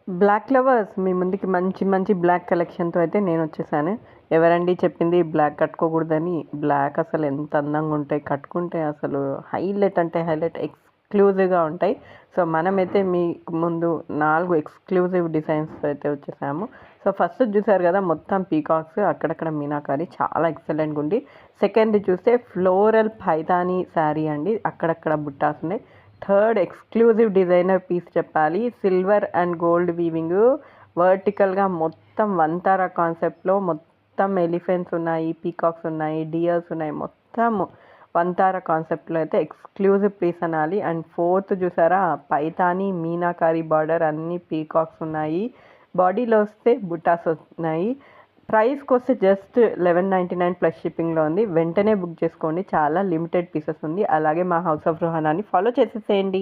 Black lovers మీ ముందుకి మంచి మంచి బ్లాక్ కలెక్షన్తో అయితే నేను వచ్చేసాను. ఎవరండి చెప్పింది బ్లాక్ కట్టుకోకూడదని? బ్లాక్ అసలు ఎంత అందంగా ఉంటాయి, కట్టుకుంటే అసలు హైలైట్ అంటే హైలైట్, ఎక్స్క్లూజివ్గా ఉంటాయి. సో మనమైతే మీకు ముందు 4 ఎక్స్క్లూజివ్ డిజైన్స్తో అయితే వచ్చేసాము. సో ఫస్ట్ చూసారు కదా, మొత్తం పీకాక్స్, అక్కడక్కడ మీనాకారి, చాలా ఎక్సలెంట్గా ఉంది. సెకండ్ చూస్తే ఫ్లోరల్ పైతానీ శారీ అండి, అక్కడక్కడ బుట్టాస్ ఉన్నాయి. థర్డ్ ఎక్స్క్లూజివ్ డిజైనర్ పీస్ చెప్పాలి, సిల్వర్ అండ్ గోల్డ్ వీవింగ్, వర్టికల్గా మొత్తం వంతారా కాన్సెప్ట్లో మొత్తం ఎలిఫెంట్స్ ఉన్నాయి, పీకాక్స్ ఉన్నాయి, డియర్స్ ఉన్నాయి, మొత్తం వంతారా కాన్సెప్ట్లో అయితే ఎక్స్క్లూజివ్ పీస్ అనాలి. అండ్ ఫోర్త్ చూసారా, పైతానీ మీనాకారి బార్డర్, అన్ని పీకాక్స్ ఉన్నాయి. బాడీలో వస్తే బుటాస్ ఉన్నాయి. ప్రైస్కి వస్తే జస్ట్ 1199 ప్లస్ షిప్పింగ్లో ఉంది. వెంటనే బుక్ చేసుకోండి, చాలా లిమిటెడ్ పీసెస్ ఉంది. అలాగే మా హౌస్ ఆఫ్ రుహానాని ఫాలో చేసేసేయండి.